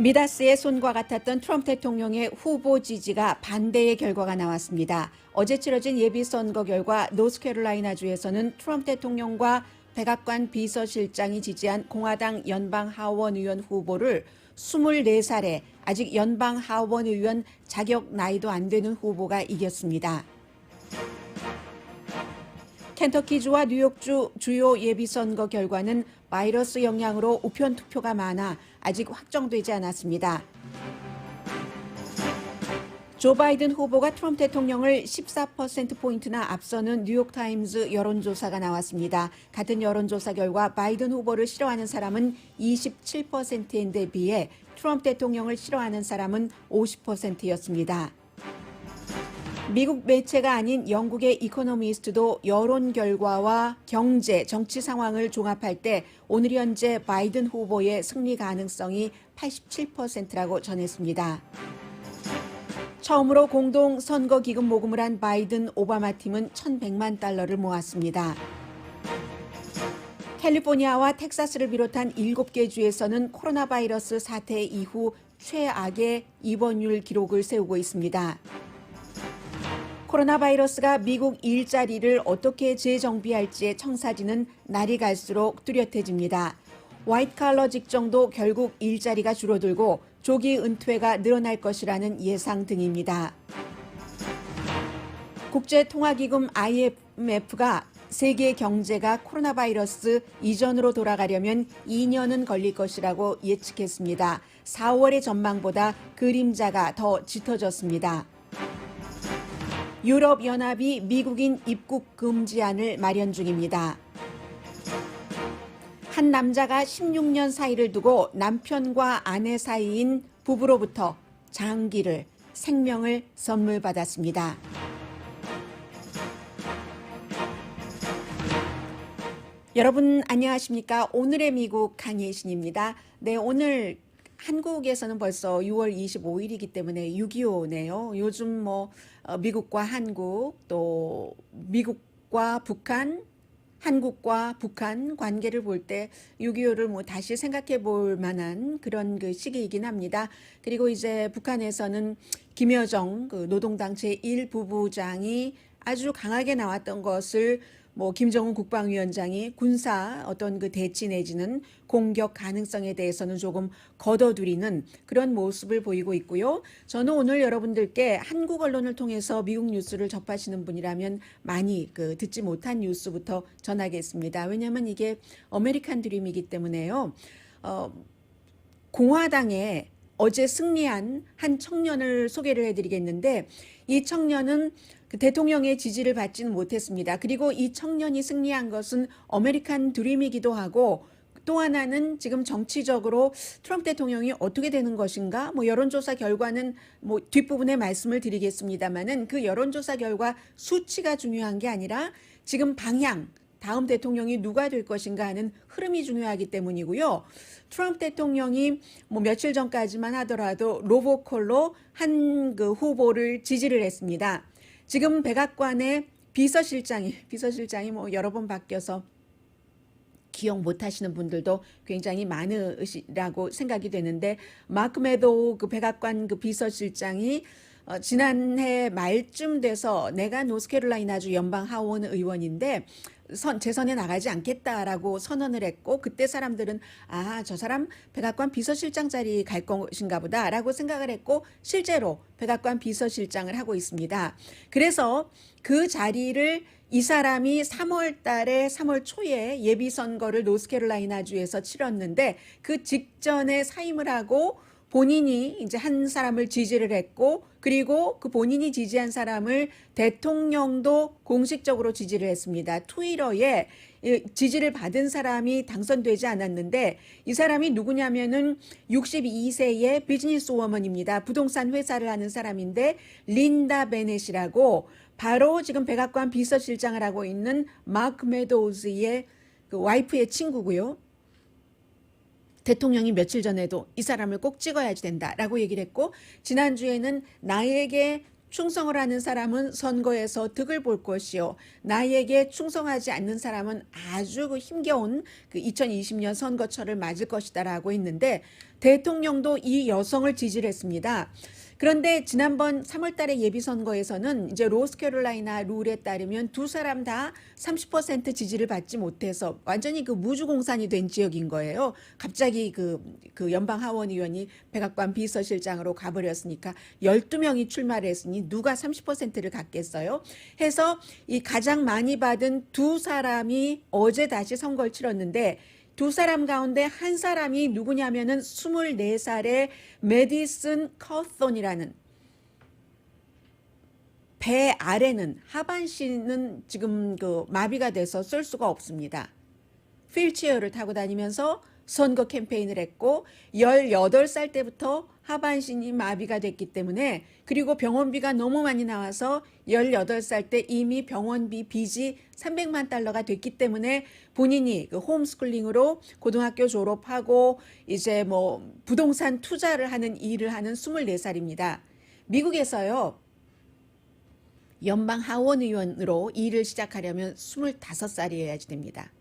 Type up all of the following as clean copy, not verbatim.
미다스의 손과 같았던 트럼프 대통령의 후보 지지가 반대의 결과가 나왔습니다. 어제 치러진 예비선거 결과 노스캐롤라이나주에서는 트럼프 대통령과 백악관 비서실장이 지지한 공화당 연방 하원의원 후보를 24살에 아직 연방 하원의원 자격 나이도 안 되는 후보가 이겼습니다. 켄터키주와 뉴욕주 주요 예비선거 결과는 바이러스 영향으로 우편 투표가 많아 아직 확정되지 않았습니다. 조 바이든 후보가 트럼프 대통령을 14%포인트나 앞서는 뉴욕타임즈 여론조사가 나왔습니다. 같은 여론조사 결과 바이든 후보를 싫어하는 사람은 27%인데 비해 트럼프 대통령을 싫어하는 사람은 50%였습니다. 미국 매체가 아닌 영국의 이코노미스트도 여론 결과와 경제, 정치 상황을 종합할 때 오늘 현재 바이든 후보의 승리 가능성이 87%라고 전했습니다. 처음으로 공동 선거 기금 모금을 한 바이든 오바마 팀은 $1,100만 모았습니다. 캘리포니아와 텍사스를 비롯한 7개 주에서는 코로나 바이러스 사태 이후 최악의 입원율 기록을 세우고 있습니다. 코로나 바이러스가 미국 일자리를 어떻게 재정비할지의 청사진은 날이 갈수록 뚜렷해집니다. 화이트칼러 직종도 결국 일자리가 줄어들고 조기 은퇴가 늘어날 것이라는 예상 등입니다. 국제통화기금 IMF가 세계 경제가 코로나 바이러스 이전으로 돌아가려면 2년은 걸릴 것이라고 예측했습니다. 4월의 전망보다 그림자가 더 짙어졌습니다. 유럽연합이 미국인 입국 금지안을 마련 중입니다. 한 남자가 16년 사이를 두고 남편과 아내 사이인 부부로부터 장기를, 생명을 선물 받았습니다. 여러분 안녕하십니까? 오늘의 미국 강예신입니다. 네, 오늘 한국에서는 벌써 6월 25일이기 때문에 6.25네요. 요즘 미국과 한국, 또 미국과 북한, 한국과 북한 관계를 볼 때 6.25를 다시 생각해 볼 만한 그런 그 시기이긴 합니다. 그리고 이제 북한에서는 김여정 노동당 제1부부장이 아주 강하게 나왔던 것을 김정은 국방위원장이 군사 어떤 그 대치 내지는 공격 가능성에 대해서는 조금 걷어들이는 그런 모습을 보이고 있고요. 저는 오늘 여러분들께 한국 언론을 통해서 미국 뉴스를 접하시는 분이라면 많이 듣지 못한 뉴스부터 전하겠습니다. 왜냐하면 이게 아메리칸 드림이기 때문에요. 공화당에 어제 승리한 한 청년을 소개를 해드리겠는데 이 청년은 대통령의 지지를 받지는 못했습니다. 그리고 이 청년이 승리한 것은 아메리칸 드림이기도 하고 또 하나는 지금 정치적으로 트럼프 대통령이 어떻게 되는 것인가 여론조사 결과는 뒷부분에 말씀을 드리겠습니다만은 그 여론조사 결과 수치가 중요한 게 아니라 지금 방향 다음 대통령이 누가 될 것인가 하는 흐름이 중요하기 때문이고요. 트럼프 대통령이 며칠 전까지만 하더라도 로보콜로 한 그 후보를 지지를 했습니다. 지금 백악관의 비서실장이 여러 번 바뀌어서 기억 못하시는 분들도 굉장히 많으시라고 생각이 되는데 마크 메도우 그 백악관 그 비서실장이 지난해 말쯤 돼서 내가 노스캐롤라이나주 연방 하원 의원인데 재선에 나가지 않겠다라고 선언을 했고 그때 사람들은 저 사람 백악관 비서실장 자리 갈 것인가 보다라고 생각을 했고 실제로 백악관 비서실장을 하고 있습니다. 그래서 그 자리를 이 사람이 3월 초에 예비선거를 노스캐롤라이나주에서 치렀는데 그 직전에 사임을 하고 본인이 이제 한 사람을 지지를 했고 그리고 그 본인이 지지한 사람을 대통령도 공식적으로 지지를 했습니다. 트위터에 지지를 받은 사람이 당선되지 않았는데 이 사람이 누구냐면은 62세의 비즈니스 워먼입니다. 부동산 회사를 하는 사람인데 린다 베넷이라고 바로 지금 백악관 비서실장을 하고 있는 마크 메도우즈의 그 와이프의 친구고요. 대통령이 며칠 전에도 이 사람을 꼭 찍어야지 된다라고 얘기를 했고 지난주에는 나에게 충성을 하는 사람은 선거에서 득을 볼 것이요 나에게 충성하지 않는 사람은 아주 그 힘겨운 그 2020년 선거철을 맞을 것이다라고 했는데 대통령도 이 여성을 지지를 했습니다. 그런데 지난번 3월 달에 예비선거에서는 이제 로스캐롤라이나 룰에 따르면 두 사람 다 30% 지지를 받지 못해서 완전히 그 무주공산이 된 지역인 거예요. 갑자기 그 연방 하원 의원이 백악관 비서실장으로 가버렸으니까 12명이 출마를 했으니 누가 30%를 갖겠어요? 해서 이 가장 많이 받은 두 사람이 어제 다시 선거를 치렀는데 두 사람 가운데 한 사람이 누구냐면은 24살의 메디슨 커톤이라는 배 아래는 하반신은 지금 그 마비가 돼서 쓸 수가 없습니다. 휠체어를 타고 다니면서 선거 캠페인을 했고 18살 때부터 하반신이 마비가 됐기 때문에 그리고 병원비가 너무 많이 나와서 18살 때 이미 병원비 빚이 300만 달러가 됐기 때문에 본인이 그 홈스쿨링으로 고등학교 졸업하고 이제 뭐 부동산 투자를 하는 일을 하는 24살입니다. 미국에서요. 연방 하원 의원으로 일을 시작하려면 25살이어야지 됩니다.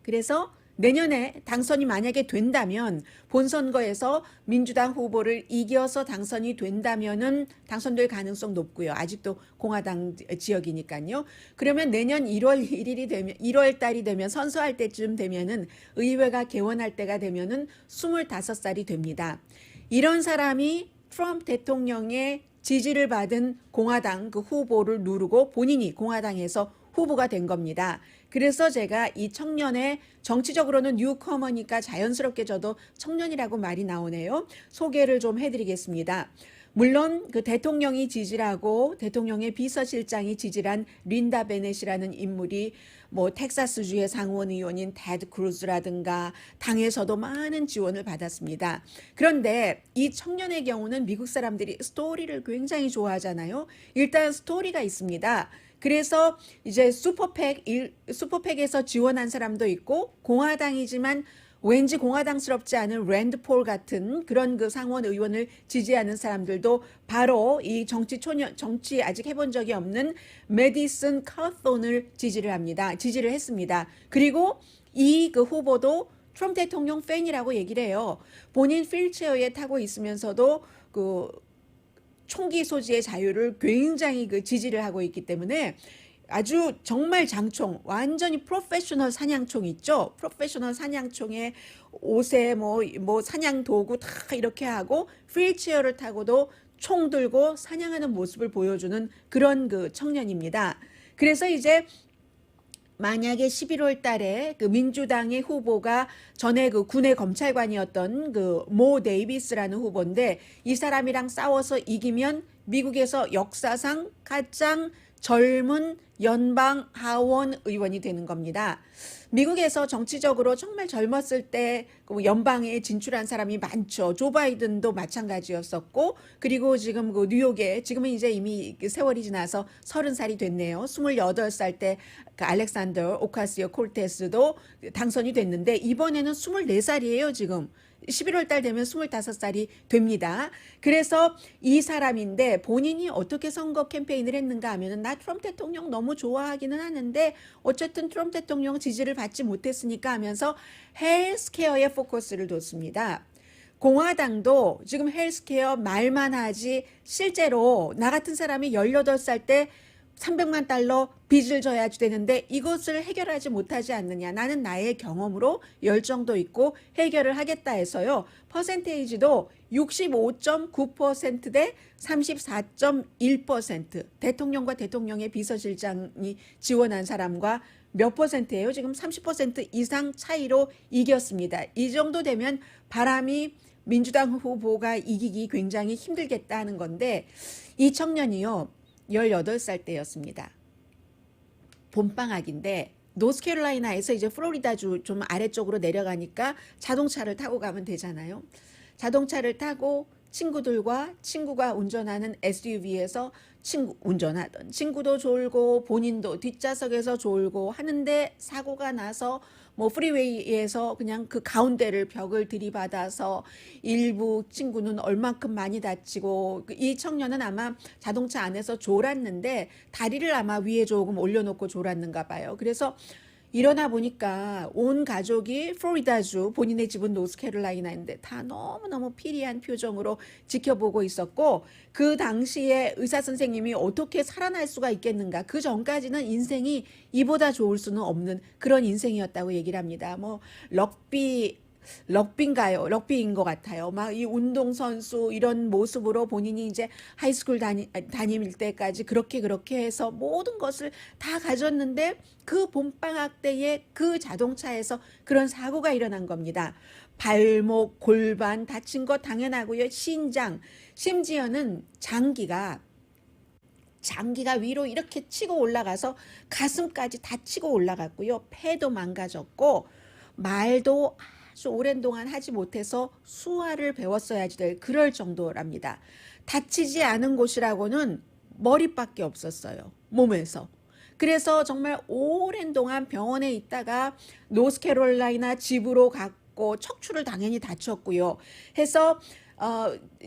그래서 내년에 당선이 만약에 된다면 본선거에서 민주당 후보를 이겨서 당선이 된다면은 당선될 가능성 높고요. 아직도 공화당 지역이니까요. 그러면 내년 1월 1일이 되면 1월 달이 되면 선서할 때쯤 되면은 의회가 개원할 때가 되면은 25살이 됩니다. 이런 사람이 트럼프 대통령의 지지를 받은 공화당 그 후보를 누르고 본인이 공화당에서 후보가 된 겁니다. 그래서 제가 이 청년의 정치적으로는 뉴커머니까 자연스럽게 저도 청년이라고 말이 나오네요. 소개를 좀 해드리겠습니다. 물론 그 대통령이 지지를 하고 대통령의 비서실장이 지지를 한 린다 베넷이라는 인물이 뭐 텍사스주의 상원 의원인 테드 크루즈라든가 당에서도 많은 지원을 받았습니다. 그런데 이 청년의 경우는 미국 사람들이 스토리를 굉장히 좋아하잖아요. 일단 스토리가 있습니다. 그래서 이제 슈퍼팩에서 지원한 사람도 있고 공화당이지만 왠지 공화당스럽지 않은 랜드 폴 같은 그런 그 상원 의원을 지지하는 사람들도 바로 이 정치 아직 해본 적이 없는 메디슨 커톤을 지지를 했습니다. 그리고 이 그 후보도 트럼프 대통령 팬이라고 얘기를 해요. 본인 휠체어에 타고 있으면서도 그 총기 소지의 자유를 굉장히 그 지지를 하고 있기 때문에 아주 정말 장총, 완전히 프로페셔널 사냥총 있죠? 프로페셔널 사냥총에 옷에 뭐 사냥 도구 다 이렇게 하고 휠체어를 타고도 총 들고 사냥하는 모습을 보여주는 그런 그 청년입니다. 그래서 이제 만약에 11월 달에 그 민주당의 후보가 전에 그 군의 검찰관이었던 그 모 데이비스라는 후보인데 이 사람이랑 싸워서 이기면 미국에서 역사상 가장 젊은 연방 하원 의원이 되는 겁니다. 미국에서 정치적으로 정말 젊었을 때 연방에 진출한 사람이 많죠. 조 바이든도 마찬가지였었고 그리고 지금 그 뉴욕에 지금은 이제 이미 세월이 지나서 30살이 됐네요. 28살 때 그 알렉산더 오카시오 콜테스도 당선이 됐는데 이번에는 24살이에요, 지금. 11월 달 되면 25살이 됩니다. 그래서 이 사람인데 본인이 어떻게 선거 캠페인을 했는가 하면은 나 트럼프 대통령 너무 좋아하기는 하는데 어쨌든 트럼프 대통령 지지를 받지 못했으니까 하면서 헬스케어에 포커스를 뒀습니다. 공화당도 지금 헬스케어 말만 하지 실제로 나 같은 사람이 18살 때 300만 달러 빚을 져야지 되는데 이것을 해결하지 못하지 않느냐. 나는 나의 경험으로 열정도 있고 해결을 하겠다 해서요. 퍼센테이지도 65.9% 대 34.1% 대통령과 대통령의 비서실장이 지원한 사람과 몇 퍼센트예요? 지금 30% 이상 차이로 이겼습니다. 이 정도 되면 바람이 민주당 후보가 이기기 굉장히 힘들겠다 하는 건데 이 청년이요. 18살 때였습니다. 봄방학인데 노스캐롤라이나에서 이제 플로리다주 좀 아래쪽으로 내려가니까 자동차를 타고 가면 되잖아요. 자동차를 타고 친구들과 친구가 운전하는 SUV에서 운전하던 친구도 졸고 본인도 뒷좌석에서 졸고 하는데 사고가 나서 뭐 프리웨이에서 그냥 그 가운데를 벽을 들이받아서 일부 친구는 얼만큼 많이 다치고 이 청년은 아마 자동차 안에서 졸았는데 다리를 아마 위에 조금 올려놓고 졸았는가 봐요. 그래서 일어나 보니까 온 가족이 플로리다주, 본인의 집은 노스캐롤라이나인데 다 너무너무 피리한 표정으로 지켜보고 있었고, 그 당시에 의사 선생님이 어떻게 살아날 수가 있겠는가, 그 전까지는 인생이 이보다 좋을 수는 없는 그런 인생이었다고 얘기를 합니다. 뭐 럭비인 것 같아요. 막 이 운동선수 이런 모습으로 본인이 이제 하이스쿨 다닐 때까지 그렇게 해서 모든 것을 다 가졌는데, 그 봄방학 때에 그 자동차에서 그런 사고가 일어난 겁니다. 발목, 골반 다친 거 당연하고요. 신장, 심지어는 장기가 위로 이렇게 치고 올라가서 가슴까지 다 치고 올라갔고요. 폐도 망가졌고, 말도 아주 오랜 동안 하지 못해서 수화를 배웠어야지 될 그럴 정도랍니다. 다치지 않은 곳이라고는 머리밖에 없었어요, 몸에서. 그래서 정말 오랜 동안 병원에 있다가 노스캐롤라이나 집으로 갔고, 척추를 당연히 다쳤고요. 해서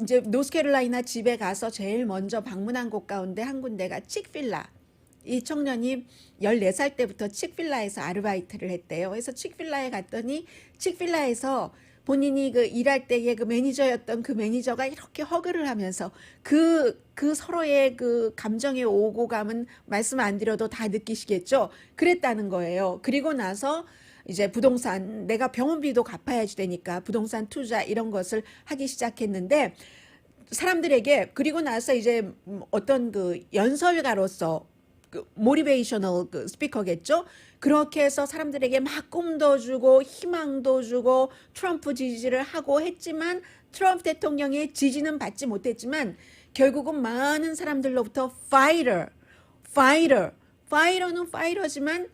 이제 노스캐롤라이나 집에 가서 제일 먼저 방문한 곳 가운데 한 군데가 칙필라. 이 청년이 14살 때부터 칙필라에서 아르바이트를 했대요. 그래서 칙필라에 갔더니 칙필라에서 본인이 그 일할 때의 그 매니저였던 그 매니저가 이렇게 허그를 하면서 그 서로의 그 감정의 오고감은 말씀 안 드려도 다 느끼시겠죠. 그랬다는 거예요. 그리고 나서 이제 부동산, 내가 병원비도 갚아야지 되니까 부동산 투자 이런 것을 하기 시작했는데, 사람들에게, 그리고 나서 이제 어떤 그 연설가로서 그 모티베이셔널 그 스피커겠죠. 그렇게 해서 사람들에게 막 꿈도 주고 희망도 주고 트럼프 지지를 하고 했지만, 트럼프 대통령의 지지는 받지 못했지만 결국은 많은 사람들로부터 파이터는 파이터지만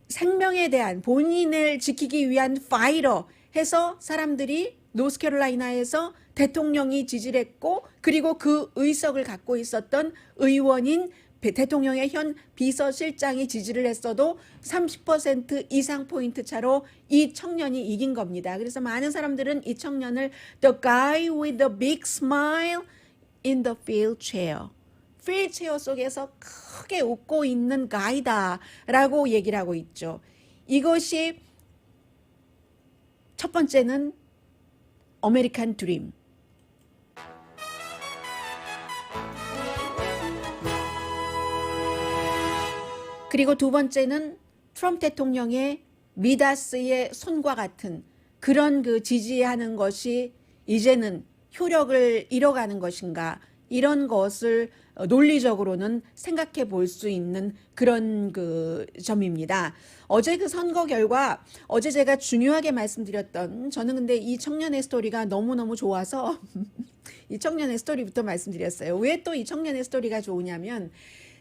생명에 대한, 본인을 지키기 위한 파이터 해서 사람들이 노스캐롤라이나에서 대통령이 지지를 했고, 그리고 그 의석을 갖고 있었던 의원인 대통령의 현 비서실장이 지지를 했어도 30% 이상 포인트 차로 이 청년이 이긴 겁니다. 그래서 많은 사람들은 이 청년을 The guy with the big smile in the wheelchair, 휠체어 속에서 크게 웃고 있는 가이다라고 얘기를 하고 있죠. 이것이 첫 번째는 아메리칸 드림. 그리고 두 번째는 트럼프 대통령의 미다스의 손과 같은 그런 그 지지하는 것이 이제는 효력을 잃어가는 것인가, 이런 것을 논리적으로는 생각해 볼 수 있는 그런 그 점입니다. 어제 그 선거 결과, 어제 제가 중요하게 말씀드렸던, 저는 근데 이 청년의 스토리가 너무너무 좋아서 이 청년의 스토리부터 말씀드렸어요. 왜 또 이 청년의 스토리가 좋으냐면,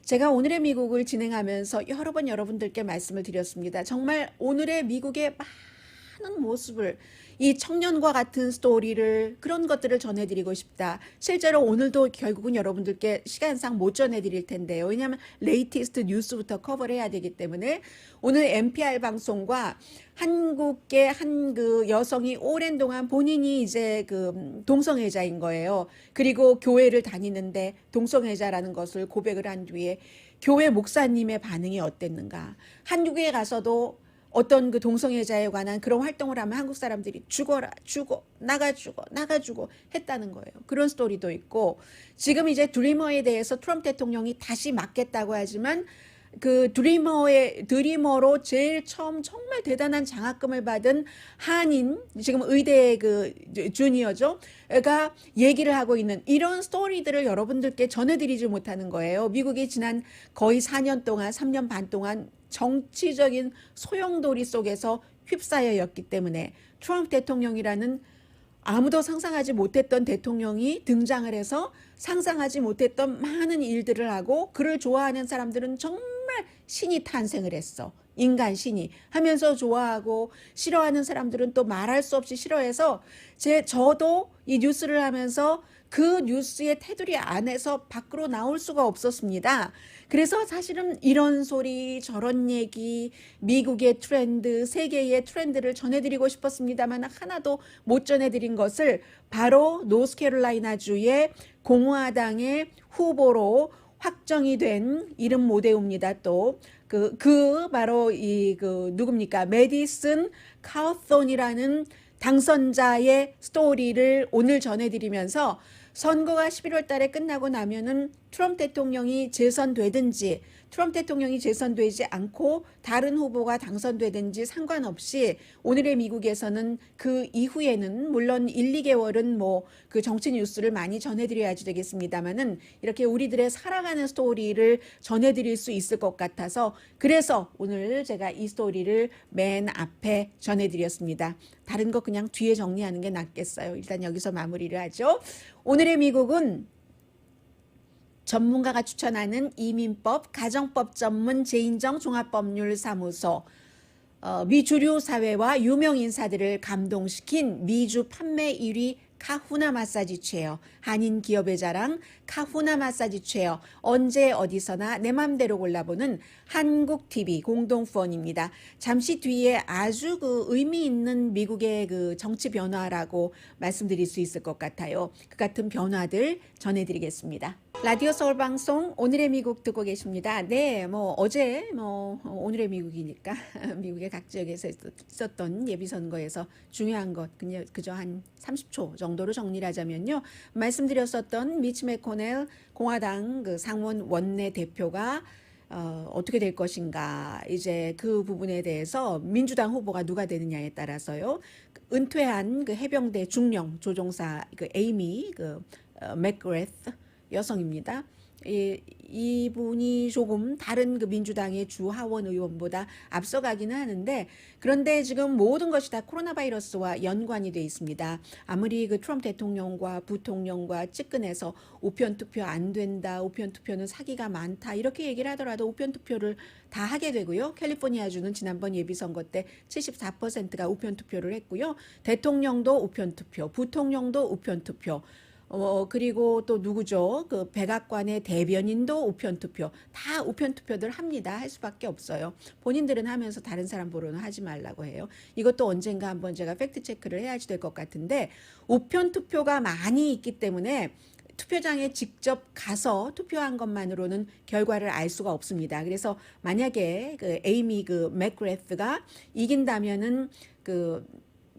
제가 오늘의 미국을 진행하면서 여러 번 여러분들께 말씀을 드렸습니다. 정말 오늘의 미국의 많은 모습을, 이 청년과 같은 스토리를, 그런 것들을 전해드리고 싶다. 실제로 오늘도 결국은 여러분들께 시간상 못 전해드릴 텐데요. 왜냐하면 레이티스트 뉴스부터 커버를 해야 되기 때문에, 오늘 NPR 방송과 한국의 한 그 여성이 오랜 동안 본인이 이제 그 동성애자인 거예요. 그리고 교회를 다니는데 동성애자라는 것을 고백을 한 뒤에 교회 목사님의 반응이 어땠는가. 한국에 가서도 어떤 그 동성애자에 관한 그런 활동을 하면 한국 사람들이 죽어라, 죽어, 나가 죽어 했다는 거예요. 그런 스토리도 있고, 지금 이제 드리머에 대해서 트럼프 대통령이 다시 맡겠다고 하지만, 그 드리머로 제일 처음 정말 대단한 장학금을 받은 한인, 지금 의대 그 주니어죠, 가 얘기를 하고 있는 이런 스토리들을 여러분들께 전해드리지 못하는 거예요. 미국이 지난 거의 4년 동안, 3년 반 동안 정치적인 소용돌이 속에서 휩싸여였기 때문에, 트럼프 대통령이라는 아무도 상상하지 못했던 대통령이 등장을 해서 상상하지 못했던 많은 일들을 하고, 그를 좋아하는 사람들은 정말 신이 탄생을 했어. 인간 신이 하면서 좋아하고, 싫어하는 사람들은 또 말할 수 없이 싫어해서, 저도 이 뉴스를 하면서 그 뉴스의 테두리 안에서 밖으로 나올 수가 없었습니다. 그래서 사실은 이런 소리 저런 얘기 미국의 트렌드 세계의 트렌드를 전해드리고 싶었습니다만 하나도 못 전해드린 것을 바로 노스캐롤라이나주의 공화당의 후보로 확정이 된 이름 못 외웁니다. 또 바로 누굽니까? 메디슨 카우손이라는 당선자의 스토리를 오늘 전해드리면서 선거가 11월 달에 끝나고 나면은 트럼프 대통령이 재선되든지 트럼프 대통령이 재선되지 않고 다른 후보가 당선되든지 상관없이 오늘의 미국에서는 그 이후에는 물론 1, 2개월은 뭐 그 정치 뉴스를 많이 전해드려야지 되겠습니다만은 이렇게 우리들의 살아가는 스토리를 전해드릴 수 있을 것 같아서 그래서 오늘 제가 이 스토리를 맨 앞에 전해드렸습니다. 다른 거 그냥 뒤에 정리하는 게 낫겠어요. 일단 여기서 마무리를 하죠. 오늘의 미국은 전문가가 추천하는 이민법, 가정법 전문 제인정 종합법률사무소, 미 주류 사회와 유명 인사들을 감동시킨 미주 판매 1위 카후나 마사지 체어, 한인 기업의 자랑 카후나 마사지 체어, 언제 어디서나 내 맘대로 골라보는 한국TV 공동후원입니다. 잠시 뒤에 아주 의미 있는 미국의 정치 변화라고 말씀드릴 수 있을 것 같아요. 그 같은 변화들 전해드리겠습니다. 라디오 서울 방송 오늘의 미국 듣고 계십니다. 네, 어제 오늘의 미국이니까 미국의 각 지역에서 있었던 예비 선거에서 중요한 것 그저 한 30초 정도로 정리를 하자면요. 말씀드렸었던 미치 매코넬 공화당 상원 원내 대표가 어떻게 될 것인가 이제 그 부분에 대해서 민주당 후보가 누가 되느냐에 따라서요. 은퇴한 해병대 중령 조종사 에이미 맥그레스 여성입니다. 이분이 조금 다른 민주당의 주 하원 의원보다 앞서가기는 하는데 그런데 지금 모든 것이 다 코로나 바이러스와 연관이 돼 있습니다. 아무리 트럼프 대통령과 부통령과 측근에서 우편 투표 안 된다, 우편 투표는 사기가 많다 이렇게 얘기를 하더라도 우편 투표를 다 하게 되고요. 캘리포니아주는 지난번 예비선거 때 74%가 우편 투표를 했고요. 대통령도 우편 투표, 부통령도 우편 투표. 그리고 또 누구죠? 백악관의 대변인도 우편투표. 다 우편투표들 합니다. 할 수밖에 없어요. 본인들은 하면서 다른 사람 보러는 하지 말라고 해요. 이것도 언젠가 한번 제가 팩트체크를 해야지 될 것 같은데 우편투표가 많이 있기 때문에 투표장에 직접 가서 투표한 것만으로는 결과를 알 수가 없습니다. 그래서 만약에 에이미 맥그레스가 이긴다면은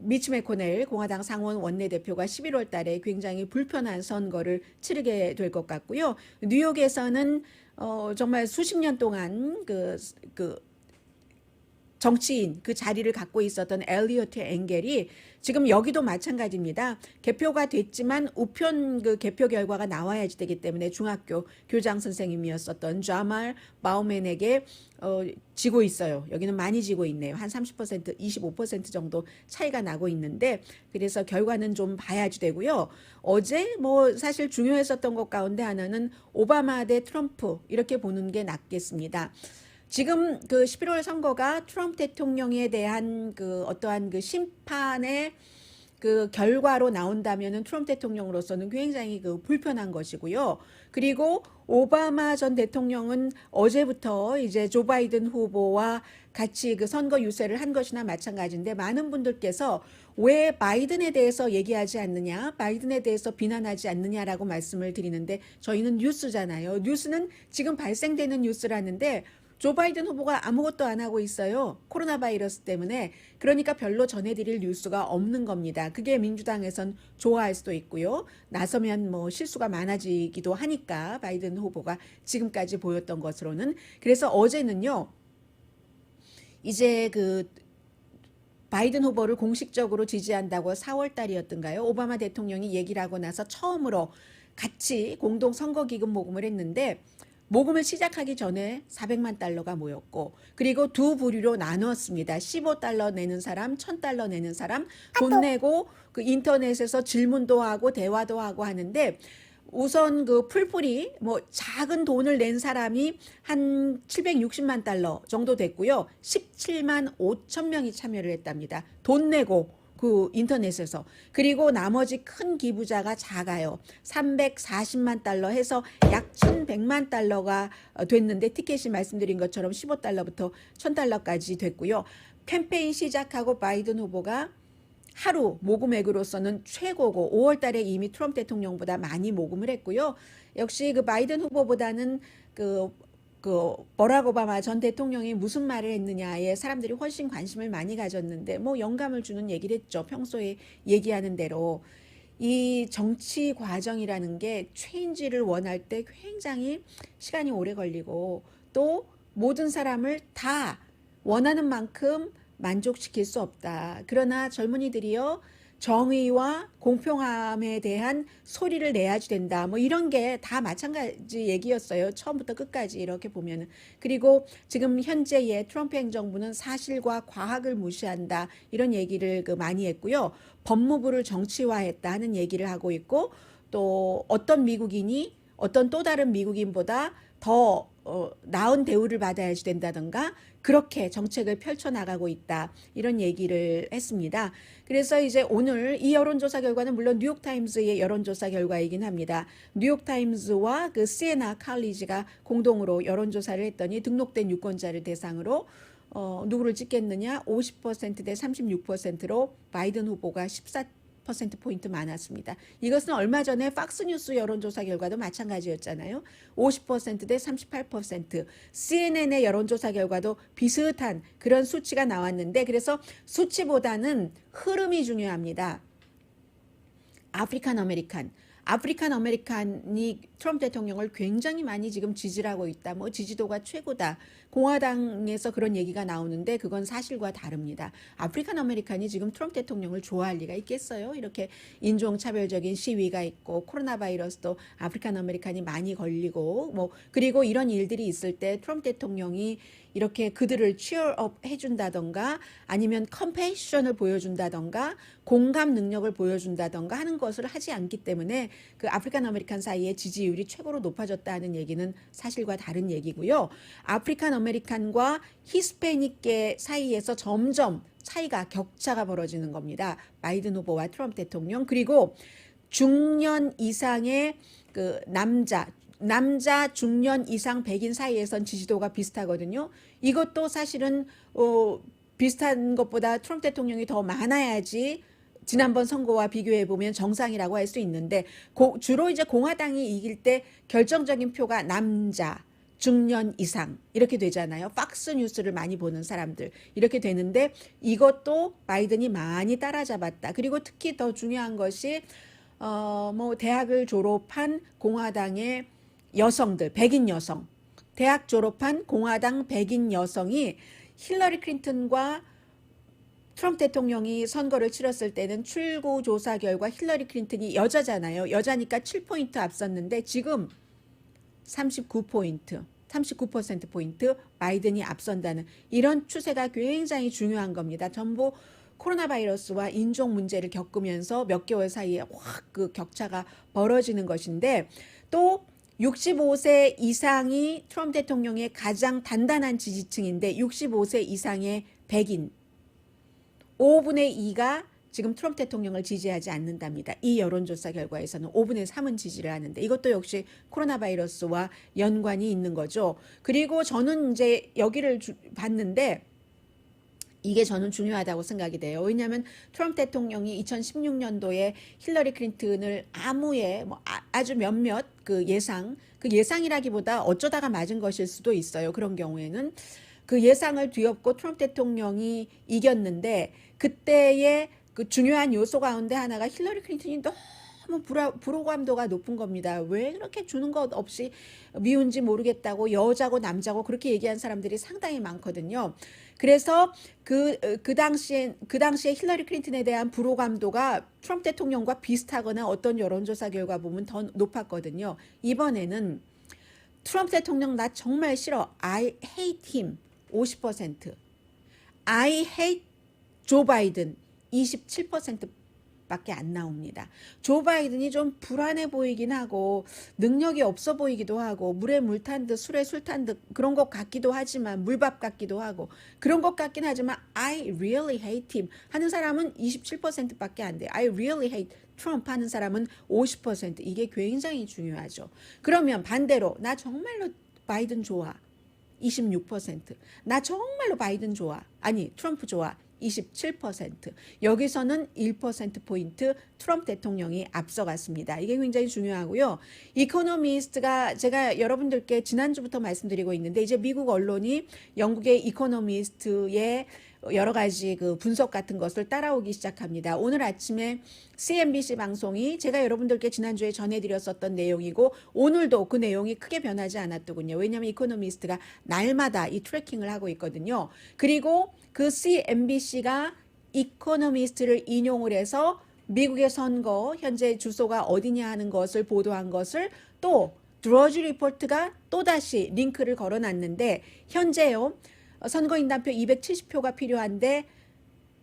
미치 매코넬 공화당 상원 원내대표가 11월 달에 굉장히 불편한 선거를 치르게 될 것 같고요. 뉴욕에서는 정말 수십 년 동안 정치인 그 자리를 갖고 있었던 엘리어트 엥겔이 지금 여기도 마찬가지입니다. 개표가 됐지만 우편 개표 결과가 나와야지 되기 때문에 중학교 교장 선생님이었었던 자말 바우맨에게 지고 있어요. 여기는 많이 지고 있네요. 한 30%, 25% 정도 차이가 나고 있는데 그래서 결과는 좀 봐야지 되고요. 어제 사실 중요했었던 것 가운데 하나는 오바마 대 트럼프 이렇게 보는 게 낫겠습니다. 지금 11월 선거가 트럼프 대통령에 대한 어떠한 심판의 결과로 나온다면은 트럼프 대통령으로서는 굉장히 불편한 것이고요. 그리고 오바마 전 대통령은 어제부터 이제 조 바이든 후보와 같이 선거 유세를 한 것이나 마찬가지인데 많은 분들께서 왜 바이든에 대해서 얘기하지 않느냐, 바이든에 대해서 비난하지 않느냐라고 말씀을 드리는데 저희는 뉴스잖아요. 뉴스는 지금 발생되는 뉴스라는데 조 바이든 후보가 아무것도 안 하고 있어요. 코로나 바이러스 때문에. 그러니까 별로 전해드릴 뉴스가 없는 겁니다. 그게 민주당에선 좋아할 수도 있고요. 나서면 실수가 많아지기도 하니까 바이든 후보가 지금까지 보였던 것으로는. 그래서 어제는요. 이제 바이든 후보를 공식적으로 지지한다고 4월 달이었던가요? 오바마 대통령이 얘기를 하고 나서 처음으로 같이 공동 선거기금 모금을 했는데 모금을 시작하기 전에 400만 달러가 모였고 그리고 두 부류로 나누었습니다. 15달러 내는 사람, 1000달러 내는 사람 돈 내고 인터넷에서 질문도 하고 대화도 하고 하는데 우선 풀풀이 작은 돈을 낸 사람이 한 760만 달러 정도 됐고요. 17만 5천 명이 참여를 했답니다. 돈 내고 그 인터넷에서. 그리고 나머지 큰 기부자가 작아요. 340만 달러 해서 약 1100만 달러가 됐는데 티켓이 말씀드린 것처럼 15달러부터 1000달러까지 됐고요. 캠페인 시작하고 바이든 후보가 하루 모금액으로서는 최고고 5월 달에 이미 트럼프 대통령보다 많이 모금을 했고요. 역시 그 바이든 후보보다는 그 버락 오바마 전 대통령이 무슨 말을 했느냐에 사람들이 훨씬 관심을 많이 가졌는데 뭐 영감을 주는 얘기를 했죠. 평소에 얘기하는 대로. 이 정치 과정이라는 게 체인지를 원할 때 굉장히 시간이 오래 걸리고 또 모든 사람을 다 원하는 만큼 만족시킬 수 없다. 그러나 젊은이들이요, 정의와 공평함에 대한 소리를 내야지 된다. 뭐 이런 게 다 마찬가지 얘기였어요. 처음부터 끝까지 이렇게 보면은. 그리고 지금 현재의 트럼프 행정부는 사실과 과학을 무시한다. 이런 얘기를 많이 했고요. 법무부를 정치화했다 하는 얘기를 하고 있고, 또 어떤 미국인이 어떤 또 다른 미국인보다 더 나은 대우를 받아야지 된다던가 그렇게 정책을 펼쳐나가고 있다. 이런 얘기를 했습니다. 그래서 이제 오늘 이 여론조사 결과는 물론 뉴욕타임즈의 여론조사 결과이긴 합니다. 뉴욕타임즈와 그 시에나 칼리지가 공동으로 여론조사를 했더니 등록된 유권자를 대상으로 누구를 찍겠느냐 50% 대 36%로 바이든 후보가 14%포인트 많았습니다. 이것은 얼마 전에 팍스뉴스 여론조사 결과도 마찬가지였잖아요. 50% 대 38%. CNN의 여론조사 결과도 비슷한 그런 수치가 나왔는데 그래서 수치보다는 흐름이 중요합니다. 아프리칸 아메리칸이 트럼프 대통령을 굉장히 많이 지금 지지를 하고 있다. 뭐 지지도가 최고다. 공화당에서 그런 얘기가 나오는데 그건 사실과 다릅니다. 아프리칸 아메리칸이 지금 트럼프 대통령을 좋아할 리가 있겠어요? 이렇게 인종차별적인 시위가 있고 코로나 바이러스도 아프리칸 아메리칸이 많이 걸리고 뭐 그리고 이런 일들이 있을 때 트럼프 대통령이 이렇게 그들을 치어업 해준다던가 아니면 컴패션을 보여준다던가 공감 능력을 보여준다던가 하는 것을 하지 않기 때문에 그 아프리칸 아메리칸 사이의 지지율이 최고로 높아졌다는 얘기는 사실과 다른 얘기고요. 아프리칸 아메리칸과 히스패닉계 사이에서 점점 차이가 격차가 벌어지는 겁니다. 바이든 후보와 트럼프 대통령 그리고 중년 이상의 그 남자 중년 이상 백인 사이에선 지지도가 비슷하거든요. 이것도 사실은 비슷한 것보다 트럼프 대통령이 더 많아야지 지난번 선거와 비교해 보면 정상이라고 할 수 있는데 주로 이제 공화당이 이길 때 결정적인 표가 남자 중년 이상 이렇게 되잖아요. 팍스 뉴스를 많이 보는 사람들 이렇게 되는데 이것도 바이든이 많이 따라잡았다. 그리고 특히 더 중요한 것이 뭐 대학을 졸업한 공화당의 여성들, 백인 여성, 대학 졸업한 공화당 백인 여성이 힐러리 클린턴과 트럼프 대통령이 선거를 치렀을 때는 출구조사 결과 힐러리 클린턴이 여자잖아요. 여자니까 7포인트 앞섰는데 지금 39포인트, 39%포인트 바이든이 앞선다는 이런 추세가 굉장히 중요한 겁니다. 전부 코로나 바이러스와 인종 문제를 겪으면서 몇 개월 사이에 확 그 격차가 벌어지는 것인데 또 65세 이상이 트럼프 대통령의 가장 단단한 지지층인데 65세 이상의 백인 5분의 2가 지금 트럼프 대통령을 지지하지 않는답니다. 이 여론조사 결과에서는 5분의 3은 지지를 하는데 이것도 역시 코로나 바이러스와 연관이 있는 거죠. 그리고 저는 이제 여기를 봤는데 이게 저는 중요하다고 생각이 돼요. 왜냐하면 트럼프 대통령이 2016년도에 힐러리 클린턴을 아주 몇몇 그 예상이라기보다 어쩌다가 맞은 것일 수도 있어요. 그런 경우에는 그 예상을 뒤엎고 트럼프 대통령이 이겼는데 그때의 그 중요한 요소 가운데 하나가 힐러리 클린턴이 너무 불호감도가 높은 겁니다. 왜 그렇게 주는 것 없이 미운지 모르겠다고 여자고 남자고 그렇게 얘기한 사람들이 상당히 많거든요. 그래서 그 당시에 힐러리 클린턴에 대한 불호감도가 트럼프 대통령과 비슷하거나 어떤 여론조사 결과 보면 더 높았거든요. 이번에는 트럼프 대통령 나 정말 싫어. I hate him 50%. I hate 조 바이든 27% 밖에 안 나옵니다. 조 바이든이 좀 불안해 보이긴 하고 능력이 없어 보이기도 하고 물에 물 탄 듯 술에 술 탄 듯 그런 것 같기도 하지만 물밥 같기도 하고 그런 것 같긴 하지만 I really hate him 하는 사람은 27%밖에 안 돼요. I really hate 트럼프 하는 사람은 50%. 이게 굉장히 중요하죠. 그러면 반대로 나 정말로 바이든 좋아. 26%. 나 정말로 바이든 좋아. 아니, 트럼프 좋아. 27%. 여기서는 1%포인트 트럼프 대통령이 앞서갔습니다. 이게 굉장히 중요하고요. 이코노미스트가 제가 여러분들께 지난주부터 말씀드리고 있는데 이제 미국 언론이 영국의 이코노미스트의 여러 가지 그 분석 같은 것을 따라오기 시작합니다. 오늘 아침에 CNBC 방송이 제가 여러분들께 지난주에 전해드렸었던 내용이고 오늘도 그 내용이 크게 변하지 않았더군요. 왜냐하면 이코노미스트가 날마다 이 트래킹을 하고 있거든요. 그리고 그 CNBC가 이코노미스트를 인용을 해서 미국의 선거 현재 주소가 어디냐 하는 것을 보도한 것을 또 드러지 리포트가 또다시 링크를 걸어놨는데 현재요. 선거인단표 270표가 필요한데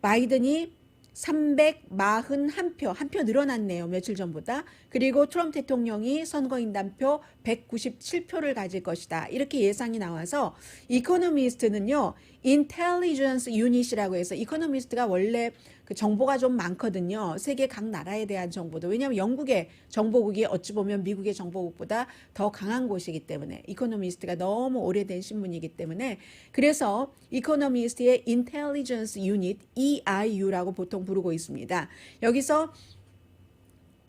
바이든이 341표, 한 표 늘어났네요. 며칠 전보다. 그리고 트럼프 대통령이 선거인단표 197표를 가질 것이다. 이렇게 예상이 나와서 이코노미스트는요. 인텔리전스 유닛이라고 해서 이코노미스트가 원래 그 정보가 좀 많거든요. 세계 각 나라에 대한 정보도. 왜냐하면 영국의 정보국이 어찌 보면 미국의 정보국보다 더 강한 곳이기 때문에 이코노미스트가 너무 오래된 신문이기 때문에 그래서 이코노미스트의 인텔리전스 유닛 EIU라고 보통 부르고 있습니다. 여기서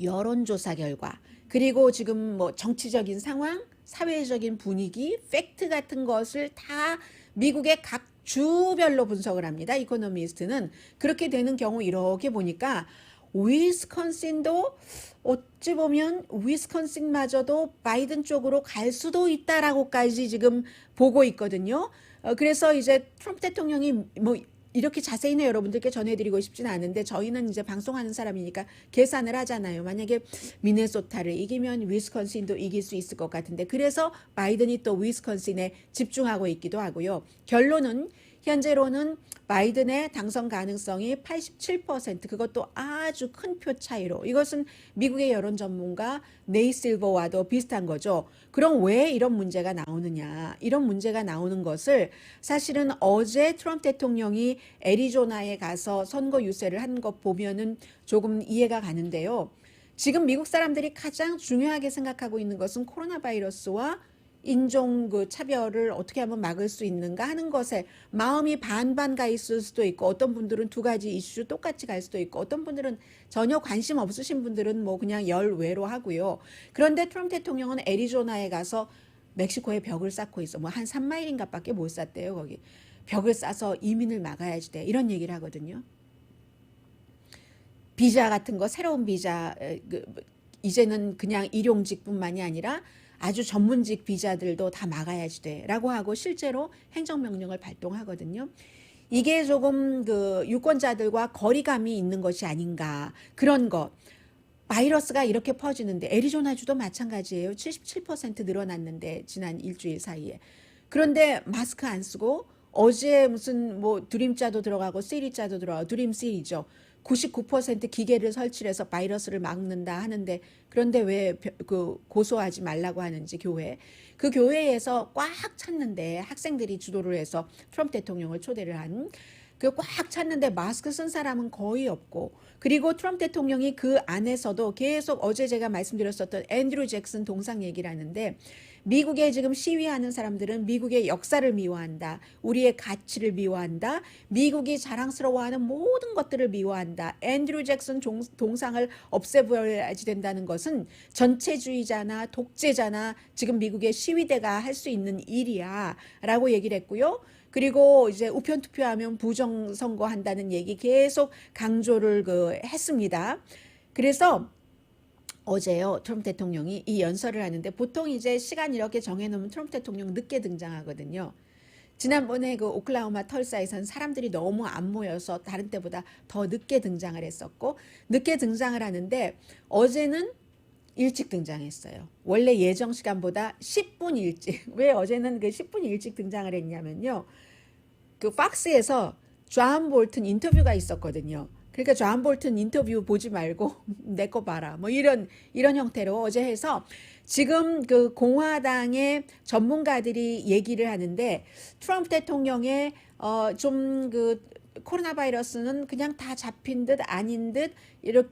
여론조사 결과 그리고 지금 뭐 정치적인 상황, 사회적인 분위기, 팩트 같은 것을 다 미국의 각 주별로 분석을 합니다. 이코노미스트는 그렇게 되는 경우 이렇게 보니까 위스콘신도 어찌 보면 위스콘신마저도 바이든 쪽으로 갈 수도 있다라고까지 지금 보고 있거든요. 그래서 이제 트럼프 대통령이 뭐 이렇게 자세히는 여러분들께 전해드리고 싶지는 않은데 저희는 이제 방송하는 사람이니까 계산을 하잖아요. 만약에 미네소타를 이기면 위스콘신도 이길 수 있을 것 같은데 그래서 바이든이 또 위스콘신에 집중하고 있기도 하고요. 결론은 현재로는 바이든의 당선 가능성이 87% 그것도 아주 큰 표 차이로 이것은 미국의 여론 전문가 네이 실버와도 비슷한 거죠. 그럼 왜 이런 문제가 나오느냐. 이런 문제가 나오는 것을 사실은 어제 트럼프 대통령이 애리조나에 가서 선거 유세를 한 것 보면은 조금 이해가 가는데요. 지금 미국 사람들이 가장 중요하게 생각하고 있는 것은 코로나 바이러스와 인종 그 차별을 어떻게 하면 막을 수 있는가 하는 것에 마음이 반반 가 있을 수도 있고 어떤 분들은 두 가지 이슈 똑같이 갈 수도 있고 어떤 분들은 전혀 관심 없으신 분들은 뭐 그냥 열외로 하고요. 그런데 트럼프 대통령은 애리조나에 가서 멕시코에 벽을 쌓고 있어. 뭐 한 3마일인가 밖에 못 쌓대요. 거기. 벽을 쌓아서 이민을 막아야지 돼. 이런 얘기를 하거든요. 비자 같은 거 새로운 비자 이제는 그냥 일용직뿐만이 아니라 아주 전문직 비자들도 다 막아야지 돼 라고 하고 실제로 행정명령을 발동하거든요. 이게 조금 그 유권자들과 거리감이 있는 것이 아닌가 그런 것. 바이러스가 이렇게 퍼지는데 애리조나주도 마찬가지예요. 77% 늘어났는데 지난 일주일 사이에. 그런데 마스크 안 쓰고 어제 무슨 뭐 드림자도 들어가고 시리자도 들어가고 드림 시리죠. 99% 기계를 설치해서 바이러스를 막는다 하는데 그런데 왜 그 고소하지 말라고 하는지 교회 그 교회에서 꽉 찼는데 학생들이 주도를 해서 트럼프 대통령을 초대를 한 그 꽉 찼는데 마스크 쓴 사람은 거의 없고 그리고 트럼프 대통령이 그 안에서도 계속 어제 제가 말씀드렸었던 앤드류 잭슨 동상 얘기를 하는데 미국에 지금 시위하는 사람들은 미국의 역사를 미워한다. 우리의 가치를 미워한다. 미국이 자랑스러워하는 모든 것들을 미워한다. 앤드류 잭슨 동상을 없애버려야지 된다는 것은 전체주의자나 독재자나 지금 미국의 시위대가 할 수 있는 일이야 라고 얘기를 했고요. 그리고 이제 우편 투표하면 부정 선거한다는 얘기 계속 강조를 했습니다. 그래서 어제요 트럼프 대통령이 이 연설을 하는데 보통 이제 시간 이렇게 정해놓으면 트럼프 대통령 늦게 등장하거든요. 지난번에 그 오클라호마 털사에선 사람들이 너무 안 모여서 다른 때보다 더 늦게 등장을 했었고 늦게 등장을 하는데 어제는 일찍 등장했어요. 원래 예정 시간보다 10분 일찍. 왜 어제는 그 10분 일찍 등장을 했냐면요. 그 팍스에서 존 볼튼 인터뷰가 있었거든요. 그러니까 존 볼튼 인터뷰 보지 말고 내 거 봐라. 뭐 이런 형태로 어제 해서 지금 그 공화당의 전문가들이 얘기를 하는데 트럼프 대통령의 좀 그 코로나 바이러스는 그냥 다 잡힌 듯 아닌 듯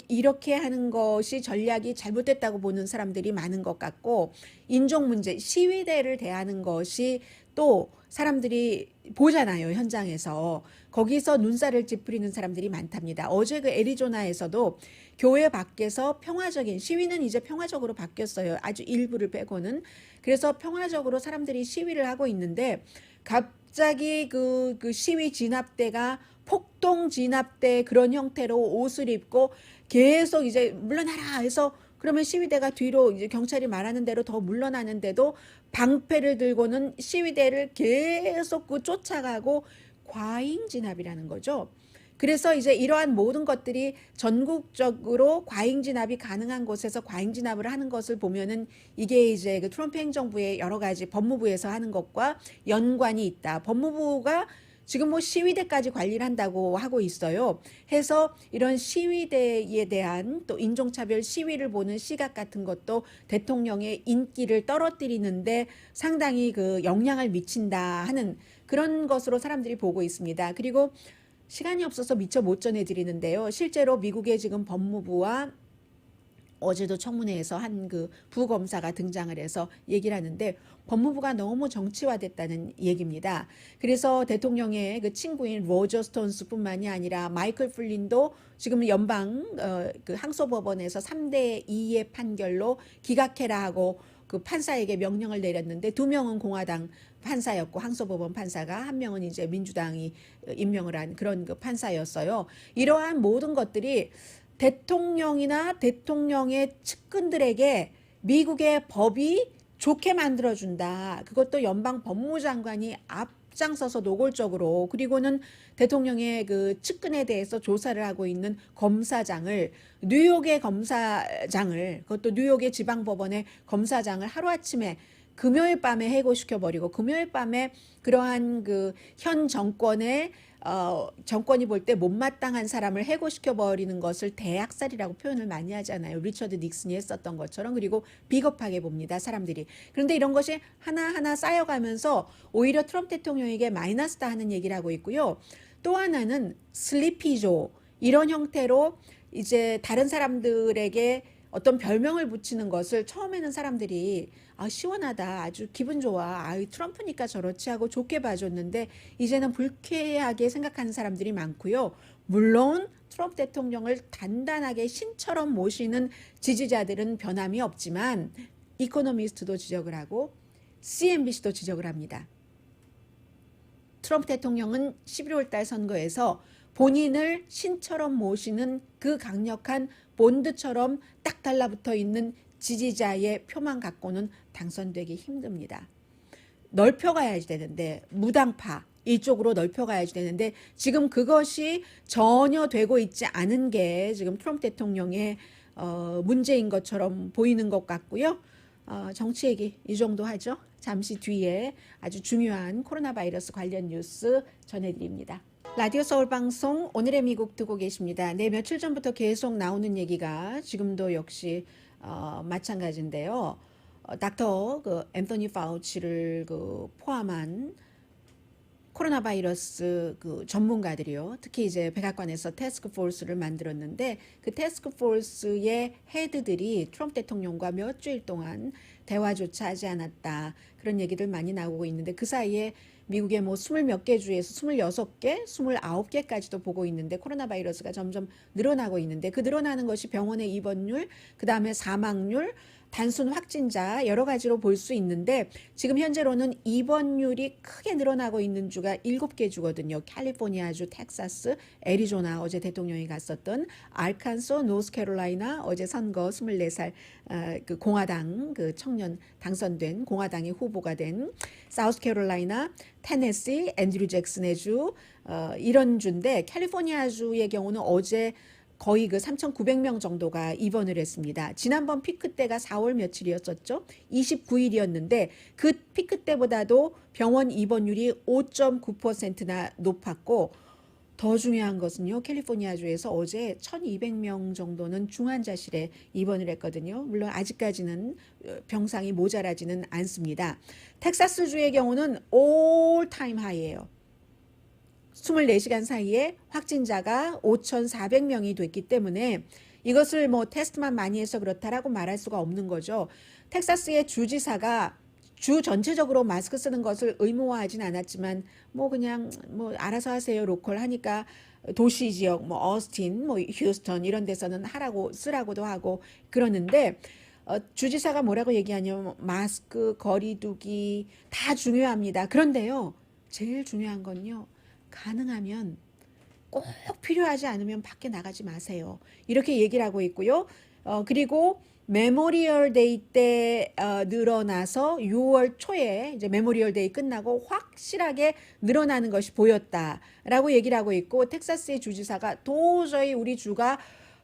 이렇게 하는 것이 전략이 잘못됐다고 보는 사람들이 많은 것 같고, 인종 문제, 시위대를 대하는 것이 또 사람들이 보잖아요, 현장에서. 거기서 눈살을 찌푸리는 사람들이 많답니다. 어제 그 애리조나에서도 교회 밖에서 평화적인 시위는 이제 평화적으로 바뀌었어요. 아주 일부를 빼고는. 그래서 평화적으로 사람들이 시위를 하고 있는데 갑자기 그 시위 진압대가 폭동 진압대 그런 형태로 옷을 입고 계속 이제 물러나라 해서, 그러면 시위대가 뒤로 이제 경찰이 말하는 대로 더 물러나는데도 방패를 들고는 시위대를 계속 쫓아가고 과잉 진압이라는 거죠. 그래서 이제 이러한 모든 것들이 전국적으로 과잉 진압이 가능한 곳에서 과잉 진압을 하는 것을 보면은 이게 이제 그 트럼프 행정부의 여러 가지 법무부에서 하는 것과 연관이 있다. 법무부가 지금 뭐 시위대까지 관리를 한다고 하고 있어요. 해서 이런 시위대에 대한 또 인종차별 시위를 보는 시각 같은 것도 대통령의 인기를 떨어뜨리는데 상당히 그 영향을 미친다 하는 그런 것으로 사람들이 보고 있습니다. 그리고 시간이 없어서 미처 못 전해드리는데요. 실제로 미국의 지금 법무부와 어제도 청문회에서 한 그 부검사가 등장을 해서 얘기를 하는데 법무부가 너무 정치화됐다는 얘기입니다. 그래서 대통령의 그 친구인 로저 스톤스뿐만이 아니라 마이클 플린도 지금 연방 그 항소법원에서 3대2의 판결로 기각해라 하고 그 판사에게 명령을 내렸는데 2명은 공화당 판사였고 항소법원 판사가, 1명은 이제 민주당이 임명을 한 그런 그 판사였어요. 이러한 모든 것들이 대통령이나 대통령의 측근들에게 미국의 법이 좋게 만들어준다. 그것도 연방 법무장관이 앞장서서 노골적으로, 그리고는 대통령의 그 측근에 대해서 조사를 하고 있는 검사장을, 뉴욕의 검사장을, 그것도 뉴욕의 지방법원의 검사장을 하루아침에 금요일 밤에 해고시켜버리고, 금요일 밤에 그러한 그 현 정권의 정권이 볼 때 못마땅한 사람을 해고시켜버리는 것을 대학살이라고 표현을 많이 하잖아요. 리처드 닉슨이 했었던 것처럼. 그리고 비겁하게 봅니다, 사람들이. 그런데 이런 것이 하나하나 쌓여가면서 오히려 트럼프 대통령에게 마이너스다 하는 얘기를 하고 있고요. 또 하나는 슬리피조, 이런 형태로 이제 다른 사람들에게 어떤 별명을 붙이는 것을 처음에는 사람들이 시원하다, 아주 기분 좋아, 트럼프니까 저렇지 하고 좋게 봐줬는데 이제는 불쾌하게 생각하는 사람들이 많고요. 물론 트럼프 대통령을 단단하게 신처럼 모시는 지지자들은 변함이 없지만 이코노미스트도 지적을 하고 CNBC도 지적을 합니다. 트럼프 대통령은 11월 달 선거에서 본인을 신처럼 모시는 그 강력한 본드처럼 딱 달라붙어 있는 지지자의 표만 갖고는 당선되기 힘듭니다. 넓혀가야지 되는데, 무당파 이쪽으로 넓혀가야지 되는데 지금 그것이 전혀 되고 있지 않은 게 지금 트럼프 대통령의 문제인 것처럼 보이는 것 같고요. 정치 얘기 이 정도 하죠. 잠시 뒤에 아주 중요한 코로나 바이러스 관련 뉴스 전해드립니다. 라디오 서울 방송 오늘의 미국 듣고 계십니다. 네, 며칠 전부터 계속 나오는 얘기가 지금도 역시 마찬가지인데요. 닥터 앤서니 파우치를 포함한 코로나 바이러스 전문가들이요. 특히 이제 백악관에서 태스크 포스를 만들었는데 그 태스크 포스의 헤드들이 트럼프 대통령과 몇 주일 동안 대화조차 하지 않았다. 그런 얘기들 많이 나오고 있는데 그 사이에 미국의 뭐 20몇 개 주에서 26개, 29개까지도 보고 있는데 코로나 바이러스가 점점 늘어나고 있는데 그 늘어나는 것이 병원의 입원율, 그 다음에 사망률, 단순 확진자 여러 가지로 볼 수 있는데 지금 현재로는 입원율이 크게 늘어나고 있는 주가 7개 주거든요. 캘리포니아주, 텍사스, 애리조나 어제 대통령이 갔었던, 알칸소, 노스캐롤라이나 어제 선거 24살 그 공화당 그 청년 당선된 공화당의 후보가 된 사우스캐롤라이나, 테네시, 앤드류 잭슨의 주 이런 주인데 캘리포니아주의 경우는 어제 거의 그 3,900명 정도가 입원을 했습니다. 지난번 피크 때가 4월 며칠이었었죠? 29일이었는데 그 피크 때보다도 병원 입원율이 5.9%나 높았고 더 중요한 것은요, 캘리포니아주에서 어제 1200명 정도는 중환자실에 입원을 했거든요. 물론 아직까지는 병상이 모자라지는 않습니다. 텍사스주의 경우는 올 타임 하이예요. 24시간 사이에 확진자가 5,400명이 됐기 때문에 이것을 뭐 테스트만 많이 해서 그렇다라고 말할 수가 없는 거죠. 텍사스의 주지사가 주 전체적으로 마스크 쓰는 것을 의무화하진 않았지만 뭐 그냥 뭐 알아서 하세요 로컬 하니까 도시 지역 뭐 어스틴 뭐 휴스턴 이런 데서는 하라고 쓰라고도 하고 그러는데 주지사가 뭐라고 얘기하냐면 마스크 거리두기 다 중요합니다. 그런데요 제일 중요한 건요 가능하면 꼭 필요하지 않으면 밖에 나가지 마세요. 이렇게 얘기를 하고 있고요. 그리고 메모리얼 데이 때 늘어나서 6월 초에 이제 메모리얼 데이 끝나고 확실하게 늘어나는 것이 보였다라고 얘기를 하고 있고 텍사스의 주지사가 도저히 우리 주가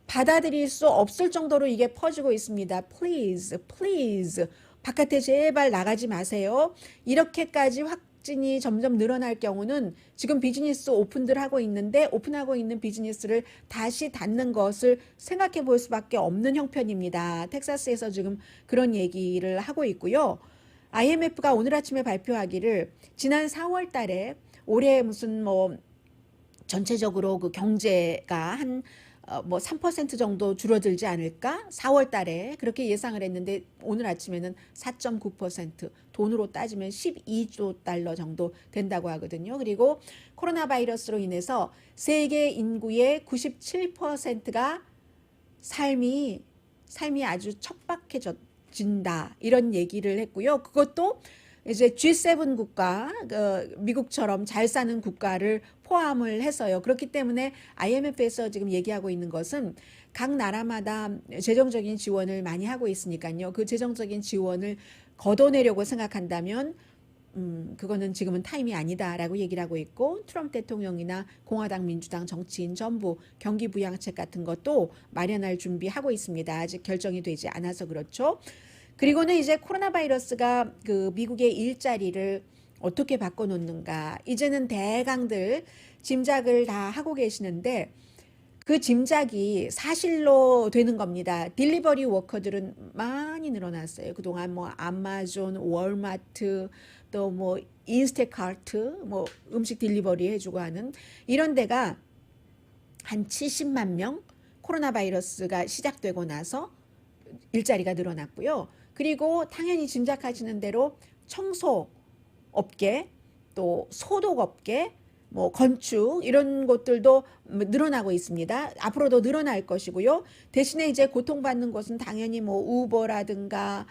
받아들일 수 없을 정도로 이게 퍼지고 있습니다. Please, please. 바깥에 제발 나가지 마세요. 이렇게까지 확진이 점점 늘어날 경우는 지금 비즈니스 오픈들 하고 있는데 오픈하고 있는 비즈니스를 다시 닫는 것을 생각해 볼 수밖에 없는 형편입니다. 텍사스에서 지금 그런 얘기를 하고 있고요. IMF가 오늘 아침에 발표하기를 지난 4월 달에 올해 무슨 뭐 전체적으로 그 경제가 한 뭐 3% 정도 줄어들지 않을까? 4월 달에 그렇게 예상을 했는데 오늘 아침에는 4.9% 돈으로 따지면 12조 달러 정도 된다고 하거든요. 그리고 코로나 바이러스로 인해서 세계 인구의 97%가 삶이 아주 척박해진다 이런 얘기를 했고요. 그것도 이제 G7 국가, 미국처럼 잘 사는 국가를 포함을 해서요. 그렇기 때문에 IMF에서 지금 얘기하고 있는 것은 각 나라마다 재정적인 지원을 많이 하고 있으니까요. 그 재정적인 지원을 걷어내려고 생각한다면 그거는 지금은 타임이 아니다라고 얘기를 하고 있고 트럼프 대통령이나 공화당 민주당 정치인 전부 경기 부양책 같은 것도 마련할 준비하고 있습니다. 아직 결정이 되지 않아서 그렇죠. 그리고는 이제 코로나 바이러스가 그 미국의 일자리를 어떻게 바꿔놓는가. 이제는 대강들 짐작을 다 하고 계시는데 그 짐작이 사실로 되는 겁니다. 딜리버리 워커들은 많이 늘어났어요. 그동안 뭐 아마존, 월마트, 또 뭐 인스타카트, 뭐 음식 딜리버리 해주고 하는 이런 데가 한 70만 명 코로나 바이러스가 시작되고 나서 일자리가 늘어났고요. 그리고 당연히 짐작하시는 대로 청소업계, 또 소독업계, 뭐 건축 이런 곳들도 늘어나고 있습니다. 앞으로도 늘어날 것이고요. 대신에 이제 고통받는 것은 당연히 뭐 우버라든가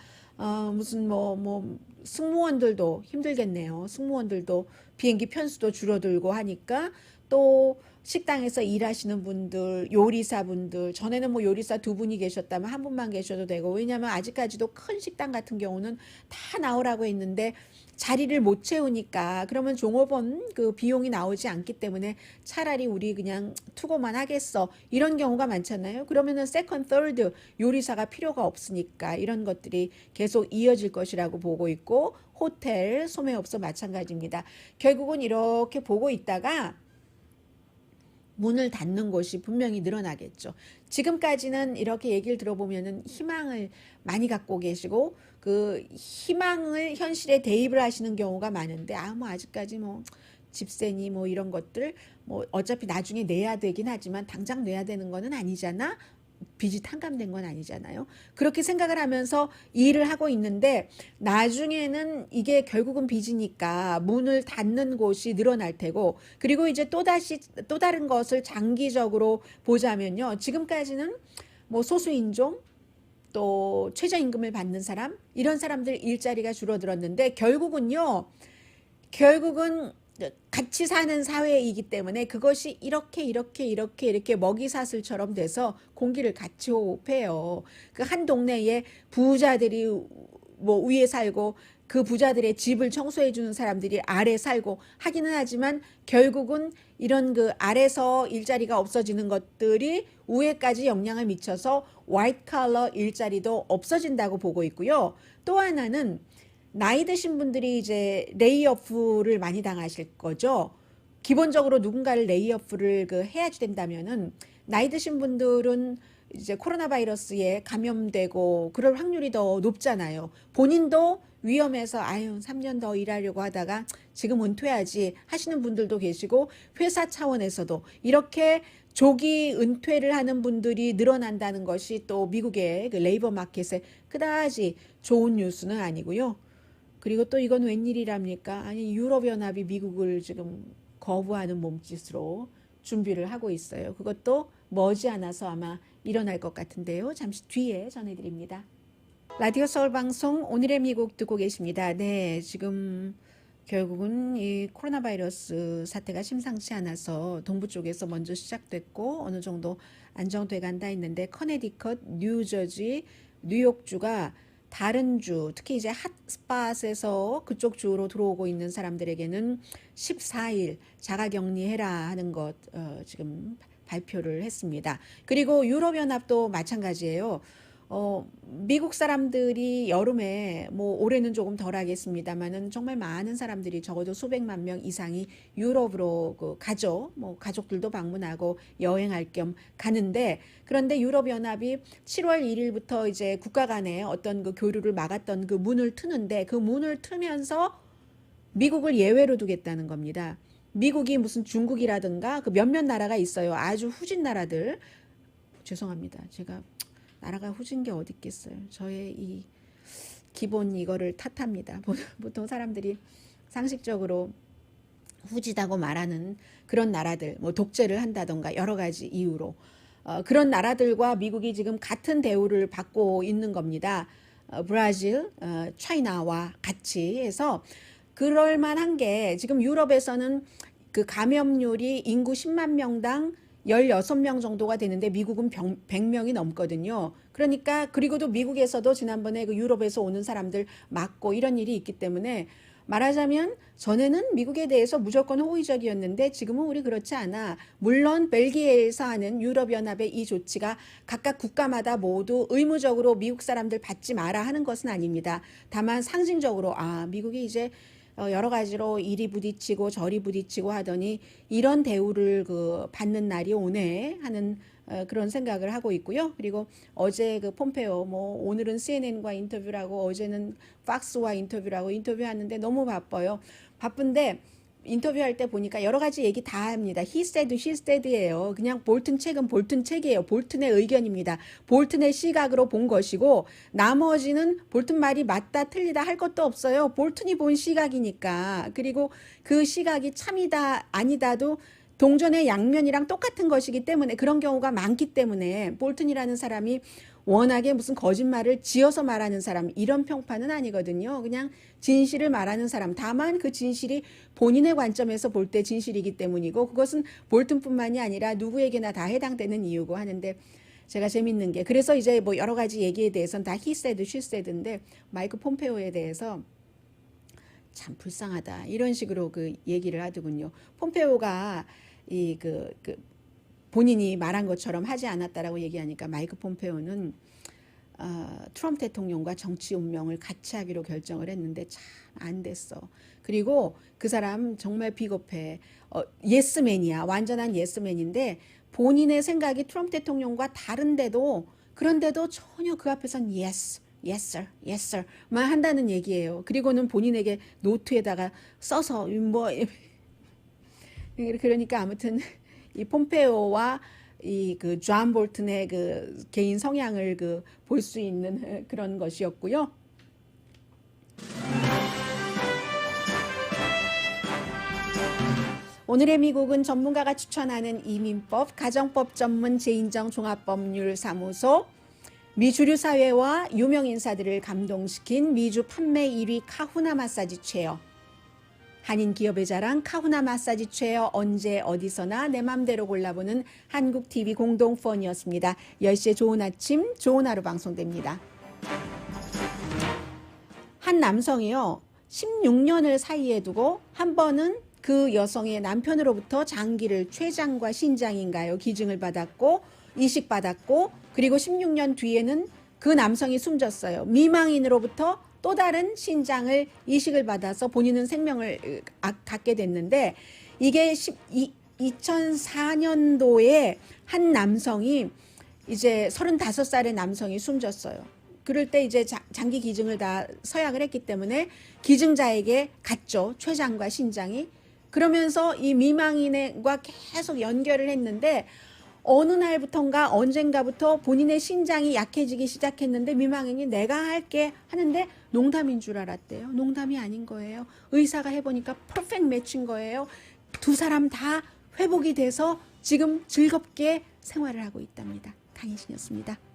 무슨 뭐 승무원들도 힘들겠네요. 승무원들도 비행기 편수도 줄어들고 하니까 또 식당에서 일하시는 분들, 요리사분들, 전에는 뭐 요리사 두 분이 계셨다면 한 분만 계셔도 되고, 왜냐하면 아직까지도 큰 식당 같은 경우는 다 나오라고 했는데 자리를 못 채우니까 그러면 종업원 그 비용이 나오지 않기 때문에 차라리 우리 그냥 투고만 하겠어. 이런 경우가 많잖아요. 그러면은 세컨, 서드 요리사가 필요가 없으니까 이런 것들이 계속 이어질 것이라고 보고 있고, 호텔, 소매업소 마찬가지입니다. 결국은 이렇게 보고 있다가 문을 닫는 곳이 분명히 늘어나겠죠. 지금까지는 이렇게 얘기를 들어보면은 희망을 많이 갖고 계시고 그 희망을 현실에 대입을 하시는 경우가 많은데 뭐 아직까지 뭐 집세니 뭐 이런 것들 뭐 어차피 나중에 내야 되긴 하지만 당장 내야 되는 거는 아니잖아. 빚이 탕감된 건 아니잖아요. 그렇게 생각을 하면서 일을 하고 있는데 나중에는 이게 결국은 빚이니까 문을 닫는 곳이 늘어날 테고, 그리고 이제 또 다른 것을 장기적으로 보자면요. 지금까지는 뭐 소수인종 또 최저임금을 받는 사람 이런 사람들 일자리가 줄어들었는데 결국은 같이 사는 사회이기 때문에 그것이 이렇게 먹이사슬처럼 돼서 공기를 같이 호흡해요. 그 한 동네에 부자들이 뭐 위에 살고 그 부자들의 집을 청소해 주는 사람들이 아래 살고 하기는 하지만 결국은 이런 그 아래서 일자리가 없어지는 것들이 위에까지 영향을 미쳐서 화이트 칼러 일자리도 없어진다고 보고 있고요. 또 하나는 나이 드신 분들이 이제 레이오프를 많이 당하실 거죠. 기본적으로 누군가를 레이오프를 해야지 된다면은 나이 드신 분들은 이제 코로나 바이러스에 감염되고 그럴 확률이 더 높잖아요. 본인도 위험해서 아유 3년 더 일하려고 하다가 지금 은퇴하지 하시는 분들도 계시고 회사 차원에서도 이렇게 조기 은퇴를 하는 분들이 늘어난다는 것이 또 미국의 그 레이버 마켓에 그다지 좋은 뉴스는 아니고요. 그리고 또 이건 웬일이랍니까? 아니 유럽연합이 미국을 지금 거부하는 몸짓으로 준비를 하고 있어요. 그것도 머지않아서 아마 일어날 것 같은데요. 잠시 뒤에 전해드립니다. 라디오 서울 방송 오늘의 미국 듣고 계십니다. 네, 지금 결국은 이 코로나 바이러스 사태가 심상치 않아서 동부 쪽에서 먼저 시작됐고 어느 정도 안정돼 간다 했는데 커네디컷, 뉴저지, 뉴욕주가 다른 주, 특히 이제 핫스팟에서 그쪽 주로 들어오고 있는 사람들에게는 14일 자가격리해라 하는 것 지금 발표를 했습니다. 그리고 유럽연합도 마찬가지예요. 미국 사람들이 여름에 뭐 올해는 조금 덜 하겠습니다만은 정말 많은 사람들이 적어도 수백만 명 이상이 유럽으로 가죠. 뭐 가족들도 방문하고 여행할 겸 가는데 그런데 유럽연합이 7월 1일부터 이제 국가 간에 어떤 그 교류를 막았던 그 문을 트는데 그 문을 트면서 미국을 예외로 두겠다는 겁니다. 미국이 무슨 중국이라든가 그 몇몇 나라가 있어요. 아주 후진 나라들. 죄송합니다. 제가 나라가 후진 게 어디 있겠어요. 저의 이 기본 이거를 탓합니다. 보통 사람들이 상식적으로 후지다고 말하는 그런 나라들, 뭐 독재를 한다던가 여러 가지 이유로 그런 나라들과 미국이 지금 같은 대우를 받고 있는 겁니다. 브라질, 차이나와 같이 해서 그럴 만한 게 지금 유럽에서는 그 감염률이 인구 10만 명당 16명 정도가 되는데 미국은 100명이 넘거든요. 그러니까 그리고도 미국에서도 지난번에 그 유럽에서 오는 사람들 맞고 이런 일이 있기 때문에 말하자면 전에는 미국에 대해서 무조건 호의적이었는데 지금은 우리 그렇지 않아. 물론 벨기에에서 하는 유럽연합의 이 조치가 각각 국가마다 모두 의무적으로 미국 사람들 받지 마라 하는 것은 아닙니다. 다만 상징적으로 미국이 이제 여러 가지로 이리 부딪히고 저리 부딪히고 하더니 이런 대우를 받는 날이 오네 하는 그런 생각을 하고 있고요. 그리고 어제 그 폼페오 뭐 오늘은 CNN과 인터뷰를 하고 어제는 팍스와 인터뷰를 하고 인터뷰하는데 너무 바빠요. 바쁜데 인터뷰할 때 보니까 여러 가지 얘기 다 합니다. He said, she said예요. 그냥 볼튼 책은 볼튼 책이에요. 볼튼의 의견입니다. 볼튼의 시각으로 본 것이고 나머지는 볼튼 말이 맞다 틀리다 할 것도 없어요. 볼튼이 본 시각이니까. 그리고 그 시각이 참이다 아니다도 동전의 양면이랑 똑같은 것이기 때문에 그런 경우가 많기 때문에 볼튼이라는 사람이 워낙에 무슨 거짓말을 지어서 말하는 사람 이런 평판은 아니거든요. 그냥 진실을 말하는 사람. 다만 그 진실이 본인의 관점에서 볼 때 진실이기 때문이고 그것은 볼튼뿐만이 아니라 누구에게나 다 해당되는 이유고 하는데 제가 재밌는 게 그래서 이제 뭐 여러 가지 얘기에 대해서는 다 he said, she said인데 마이크 폼페오에 대해서 참 불쌍하다 이런 식으로 그 얘기를 하더군요. 폼페오가 본인이 말한 것처럼 하지 않았다라고 얘기하니까 마이크 pompeo는 트럼프 대통령과 정치 운명을 같이 하기로 결정을 했는데 참 안 됐어. 그리고 그 사람 정말 비겁해. 예스맨이야. 완전한 예스맨인데 본인의 생각이 트럼프 대통령과 다른데도 그런데도 전혀 그 앞에선 yes, yes sir, yes sir 만 한다는 얘기예요. 그리고는 본인에게 노트에다가 써서 뭐 그러니까 아무튼 이 폼페오와 이 존 볼튼의 그 개인 성향을 볼 수 있는 그런 것이었고요. 오늘의 미국은 전문가가 추천하는 이민법, 가정법 전문 재인정 종합법률사무소, 미주류 사회와 유명 인사들을 감동시킨 미주 판매 1위 카후나 마사지 체어, 한인 기업의 자랑 카후나 마사지 체어 언제 어디서나 내 맘대로 골라보는 한국TV 공동 펀이었습니다. 10시에 좋은 아침 좋은 하루 방송됩니다. 한 남성이요 16년을 사이에 두고 한 번은 그 여성의 남편으로부터 장기를 췌장과 신장인가요 기증을 받았고 이식받았고 그리고 16년 뒤에는 그 남성이 숨졌어요. 미망인으로부터 또 다른 신장을 이식을 받아서 본인은 생명을 갖게 됐는데 이게 2004년도에 한 남성이 이제 35살의 남성이 숨졌어요. 그럴 때 이제 장기 기증을 다 서약을 했기 때문에 기증자에게 갔죠. 췌장과 신장이. 그러면서 이 미망인과 계속 연결을 했는데 어느 날부턴가 언젠가부터 본인의 신장이 약해지기 시작했는데 미망인이 내가 할게 하는데 농담인 줄 알았대요. 농담이 아닌 거예요. 의사가 해보니까 퍼펙트 매치인 거예요. 두 사람 다 회복이 돼서 지금 즐겁게 생활을 하고 있답니다. 강혜신이었습니다.